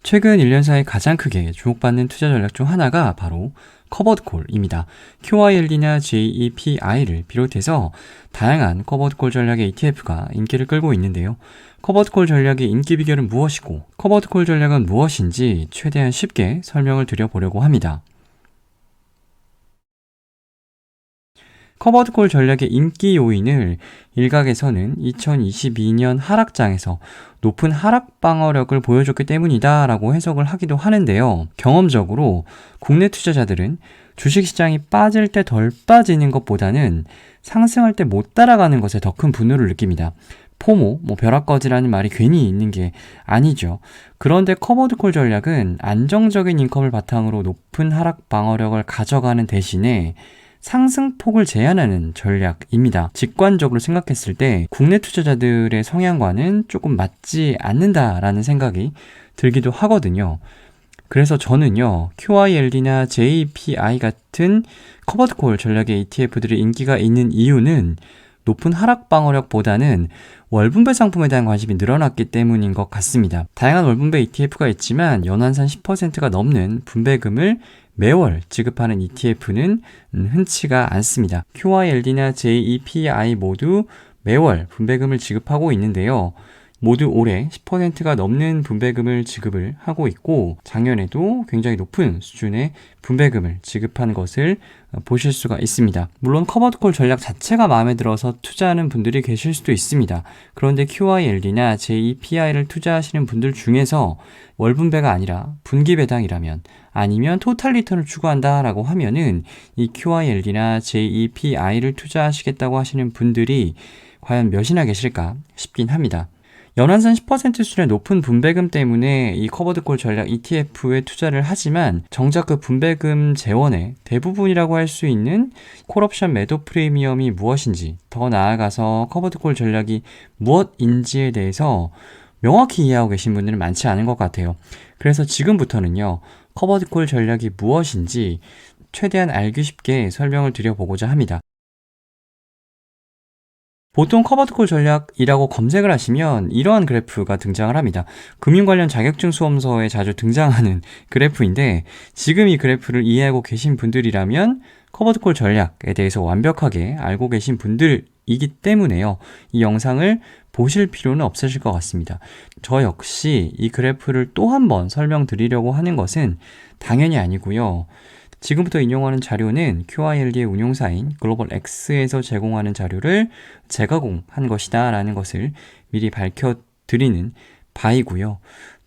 최근 1년 사이 가장 크게 주목받는 투자 전략 중 하나가 바로 커버드콜입니다. QYLD나 JEPI를 비롯해서 다양한 커버드콜 전략의 ETF가 인기를 끌고 있는데요. 커버드콜 전략의 인기 비결은 무엇이고 커버드콜 전략은 무엇인지 최대한 쉽게 설명을 드려보려고 합니다. 커버드콜 전략의 인기 요인을 일각에서는 2022년 하락장에서 높은 하락 방어력을 보여줬기 때문이다 라고 해석을 하기도 하는데요. 경험적으로 국내 투자자들은 주식시장이 빠질 때 덜 빠지는 것보다는 상승할 때 못 따라가는 것에 더 큰 분노를 느낍니다. 포모, 벼락거지라는 말이 괜히 있는 게 아니죠. 그런데 커버드콜 전략은 안정적인 인컴을 바탕으로 높은 하락 방어력을 가져가는 대신에 상승폭을 제한하는 전략입니다. 직관적으로 생각했을 때 국내 투자자들의 성향과는 조금 맞지 않는다라는 생각이 들기도 하거든요. 그래서 저는요, QYLD나 JPI 같은 커버드콜 전략의 ETF들이 인기가 있는 이유는 높은 하락 방어력보다는 월분배 상품에 대한 관심이 늘어났기 때문인 것 같습니다. 다양한 월분배 ETF가 있지만 연환산 10%가 넘는 분배금을 매월 지급하는 ETF는 흔치가 않습니다. QYLD나 JEPI 모두 매월 분배금을 지급하고 있는데요. 모두 올해 10%가 넘는 분배금을 지급을 하고 있고 작년에도 굉장히 높은 수준의 분배금을 지급한 것을 보실 수가 있습니다. 물론 커버드콜 전략 자체가 마음에 들어서 투자하는 분들이 계실 수도 있습니다. 그런데 QYLD나 JEPI를 투자하시는 분들 중에서 월분배가 아니라 분기배당이라면 아니면 토탈 리턴을 추구한다라고 하면은 이 QYLD나 JEPI를 투자하시겠다고 하시는 분들이 과연 몇이나 계실까 싶긴 합니다. 연환산 10% 수준의 높은 분배금 때문에 이 커버드콜 전략 ETF에 투자를 하지만 정작 그 분배금 재원의 대부분이라고 할 수 있는 콜옵션 매도 프리미엄이 무엇인지 더 나아가서 커버드콜 전략이 무엇인지에 대해서 명확히 이해하고 계신 분들은 많지 않은 것 같아요. 그래서 지금부터는요, 커버드콜 전략이 무엇인지 최대한 알기 쉽게 설명을 드려보고자 합니다. 보통 커버드콜 전략이라고 검색을 하시면 이러한 그래프가 등장을 합니다. 금융 관련 자격증 수험서에 자주 등장하는 그래프인데 지금 이 그래프를 이해하고 계신 분들이라면 커버드콜 전략에 대해서 완벽하게 알고 계신 분들이기 때문에요. 이 영상을 보실 필요는 없으실 것 같습니다. 저 역시 이 그래프를 또 한 번 설명드리려고 하는 것은 당연히 아니고요. 지금부터 인용하는 자료는 QYLD의 운용사인 글로벌 X에서 제공하는 자료를 재가공한 것이다 라는 것을 미리 밝혀드리는 바이고요.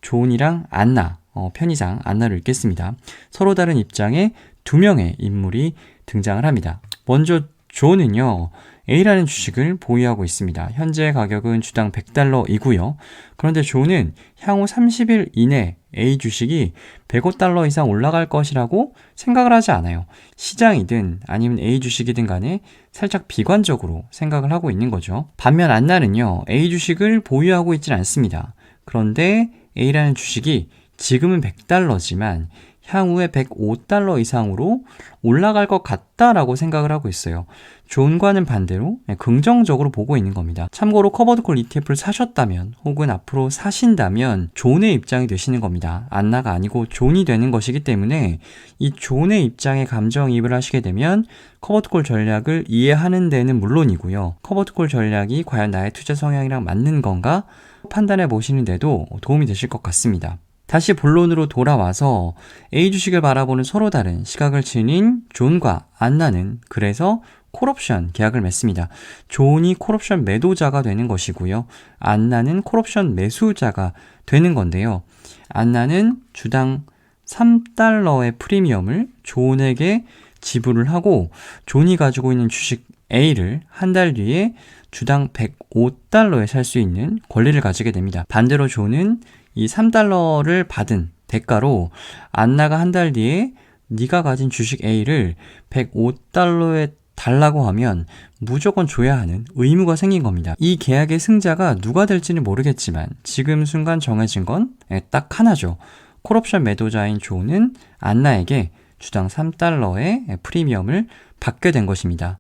존이랑 안나, 편의상 안나를 읽겠습니다. 서로 다른 입장의 두 명의 인물이 등장을 합니다. 먼저 존은요, A라는 주식을 보유하고 있습니다. 현재 가격은 주당 $100이고요. 그런데 존은 향후 30일 이내 A 주식이 $105 이상 올라갈 것이라고 생각을 하지 않아요. 시장이든 아니면 A 주식이든 간에 살짝 비관적으로 생각을 하고 있는 거죠. 반면 안나는요, A 주식을 보유하고 있지는 않습니다. 그런데 A라는 주식이 지금은 $100지만 향후에 $105 이상으로 올라갈 것 같다라고 생각을 하고 있어요. 존과는 반대로 긍정적으로 보고 있는 겁니다. 참고로 커버드콜 ETF를 사셨다면 혹은 앞으로 사신다면 존의 입장이 되시는 겁니다. 안나가 아니고 존이 되는 것이기 때문에 이 존의 입장에 감정이입을 하시게 되면 커버드콜 전략을 이해하는 데는 물론이고요. 커버드콜 전략이 과연 나의 투자 성향이랑 맞는 건가 판단해 보시는 데도 도움이 되실 것 같습니다. 다시 본론으로 돌아와서 A 주식을 바라보는 서로 다른 시각을 지닌 존과 안나는 그래서 콜옵션 계약을 맺습니다. 존이 콜옵션 매도자가 되는 것이고요. 안나는 콜옵션 매수자가 되는 건데요. 안나는 주당 $3의 프리미엄을 존에게 지불을 하고 존이 가지고 있는 주식 A를 한 달 뒤에 주당 $105에 살 수 있는 권리를 가지게 됩니다. 반대로 존은 이 $3를 받은 대가로 안나가 한 달 뒤에 네가 가진 주식 A를 $105에 달라고 하면 무조건 줘야 하는 의무가 생긴 겁니다. 이 계약의 승자가 누가 될지는 모르겠지만 지금 순간 정해진 건 딱 하나죠. 콜옵션 매도자인 존은 안나에게 주당 $3의 프리미엄을 받게 된 것입니다.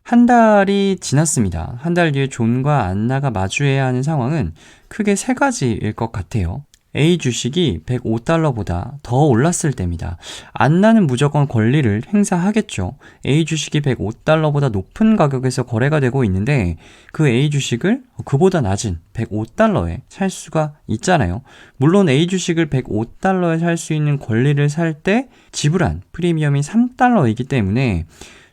한 달이 지났습니다. 한 달 뒤에 존과 안나가 마주해야 하는 상황은 크게 세 가지일 것 같아요. A 주식이 105달러보다 더 올랐을 때입니다. 안나는 무조건 권리를 행사하겠죠. A 주식이 105달러보다 높은 가격에서 거래가 되고 있는데 그 A 주식을 그보다 낮은 105달러에 살 수가 있잖아요. 물론 A 주식을 105달러에 살 수 있는 권리를 살 때 지불한 프리미엄이 3달러이기 때문에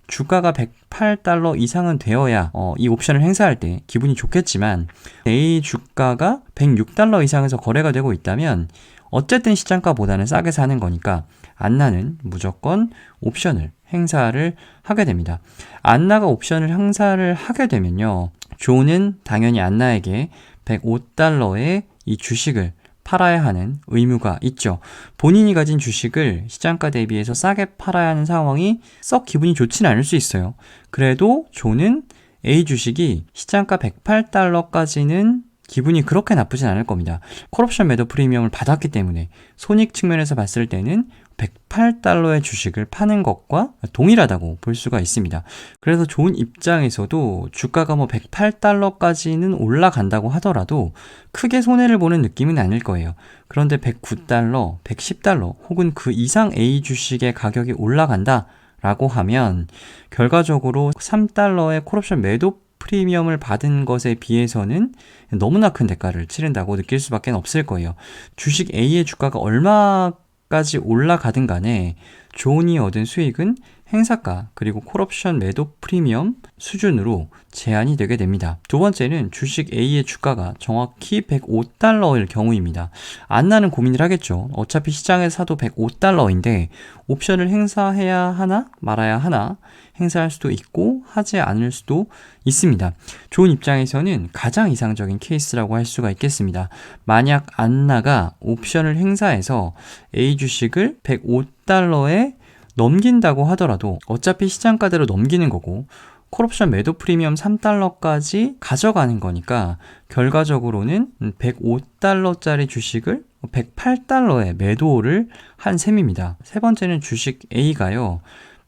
주가가 108달러 이상은 되어야 이 옵션을 행사할 때 기분이 좋겠지만 A 주가가 106달러 이상에서 거래가 되고 있다면 어쨌든 시장가보다는 싸게 사는 거니까 안나는 무조건 옵션을 행사를 하게 됩니다. 안나가 옵션을 행사를 하게 되면요. 존은 당연히 안나에게 105달러의 이 주식을 팔아야 하는 의무가 있죠. 본인이 가진 주식을 시장가 대비해서 싸게 팔아야 하는 상황이 썩 기분이 좋진 않을 수 있어요. 그래도 존은 A 주식이 시장가 108달러까지는 기분이 그렇게 나쁘진 않을 겁니다. 콜옵션 매도 프리미엄을 받았기 때문에 손익 측면에서 봤을 때는 108달러의 주식을 파는 것과 동일하다고 볼 수가 있습니다. 그래서 존 입장에서도 주가가 108달러까지는 올라간다고 하더라도 크게 손해를 보는 느낌은 아닐 거예요. 그런데 109달러, 110달러 혹은 그 이상 A 주식의 가격이 올라간다 라고 하면 결과적으로 3달러의 콜옵션 매도 프리미엄을 받은 것에 비해서는 너무나 큰 대가를 치른다고 느낄 수밖에 없을 거예요. 주식 A의 주가가 얼마까지 올라가든 간에 존이 얻은 수익은 행사가 그리고 콜옵션 매도 프리미엄 수준으로 제한이 되게 됩니다. 두 번째는 주식 A의 주가가 정확히 105달러일 경우입니다. 안나는 고민을 하겠죠. 어차피 시장에서 사도 105달러인데 옵션을 행사해야 하나 말아야 하나, 행사할 수도 있고 하지 않을 수도 있습니다. 존 입장에서는 가장 이상적인 케이스라고 할 수가 있겠습니다. 만약 안나가 옵션을 행사해서 A 주식을 105달러에 넘긴다고 하더라도 어차피 시장가대로 넘기는 거고 콜옵션 매도 프리미엄 3달러까지 가져가는 거니까 결과적으로는 105달러짜리 주식을 108달러에 매도를 한 셈입니다. 세 번째는 주식 A가요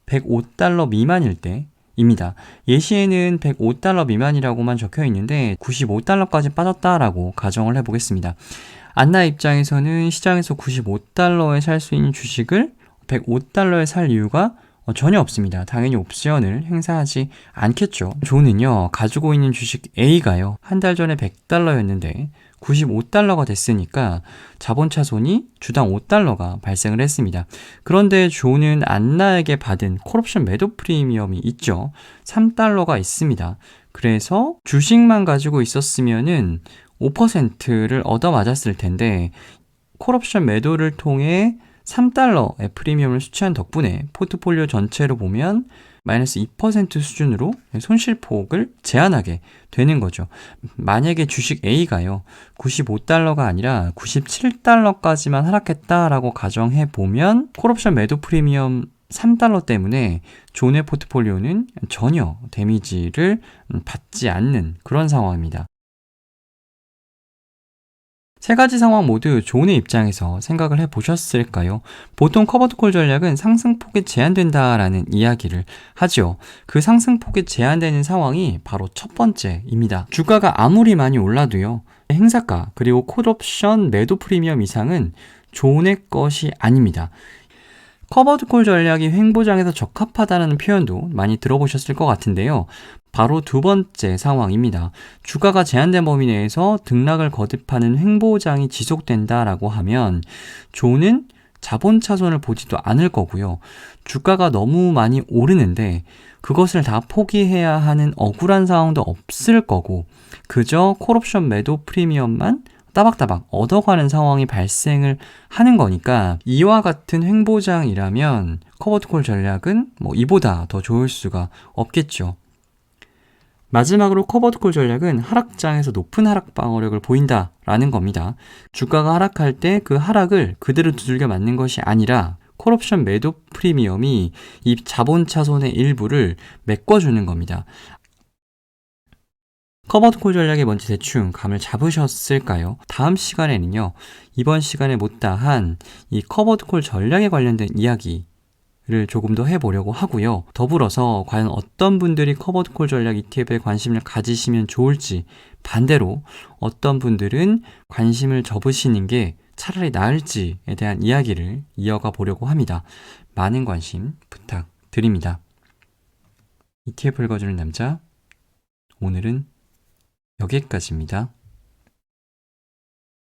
105달러 미만일 때입니다. 예시에는 105달러 미만이라고만 적혀 있는데 95달러까지 빠졌다라고 가정을 해보겠습니다. 안나 입장에서는 시장에서 95달러에 살 수 있는 주식을 105달러에 살 이유가 전혀 없습니다. 당연히 옵션을 행사하지 않겠죠. 존은요, 가지고 있는 주식 A가요, 한 달 전에 100달러였는데 95달러가 됐으니까 자본 차손이 주당 5달러가 발생을 했습니다. 그런데 존은 안나에게 받은 콜옵션 매도 프리미엄이 있죠. 3달러가 있습니다. 그래서 주식만 가지고 있었으면은 5%를 얻어맞았을 텐데 콜옵션 매도를 통해 3달러의 프리미엄을 수취한 덕분에 포트폴리오 전체로 보면 마이너스 2% 수준으로 손실폭을 제한하게 되는 거죠. 만약에 주식 A가요 95달러가 아니라 97달러까지만 하락했다라고 가정해 보면 콜옵션 매도 프리미엄 3달러 때문에 존의 포트폴리오는 전혀 데미지를 받지 않는 그런 상황입니다. 세 가지 상황 모두 존의 입장에서 생각을 해보셨을까요? 보통 커버드콜 전략은 상승폭이 제한된다라는 이야기를 하죠. 그 상승폭이 제한되는 상황이 바로 첫 번째입니다. 주가가 아무리 많이 올라도요. 행사가 그리고 콜옵션 매도 프리미엄 이상은 존의 것이 아닙니다. 커버드콜 전략이 횡보장에서 적합하다는 표현도 많이 들어보셨을 것 같은데요. 바로 두 번째 상황입니다. 주가가 제한된 범위 내에서 등락을 거듭하는 횡보장이 지속된다라고 하면 존은 자본 차손을 보지도 않을 거고요. 주가가 너무 많이 오르는데 그것을 다 포기해야 하는 억울한 상황도 없을 거고 그저 콜옵션 매도 프리미엄만 따박따박 얻어가는 상황이 발생을 하는 거니까 이와 같은 횡보장이라면 커버드콜 전략은 이보다 더 좋을 수가 없겠죠. 마지막으로 커버드콜 전략은 하락장에서 높은 하락 방어력을 보인다라는 겁니다. 주가가 하락할 때 그 하락을 그대로 두들겨 맞는 것이 아니라 콜옵션 매도 프리미엄이 이 자본 차손의 일부를 메꿔주는 겁니다. 커버드콜 전략이 뭔지 대충 감을 잡으셨을까요? 다음 시간에는요, 이번 시간에 못다한 이 커버드콜 전략에 관련된 이야기를 를 조금 더 해보려고 하고요. 더불어서 과연 어떤 분들이 커버드콜 전략 ETF에 관심을 가지시면 좋을지, 반대로 어떤 분들은 관심을 접으시는 게 차라리 나을지에 대한 이야기를 이어가 보려고 합니다. 많은 관심 부탁드립니다. ETF 읽어주는 남자, 오늘은 여기까지입니다.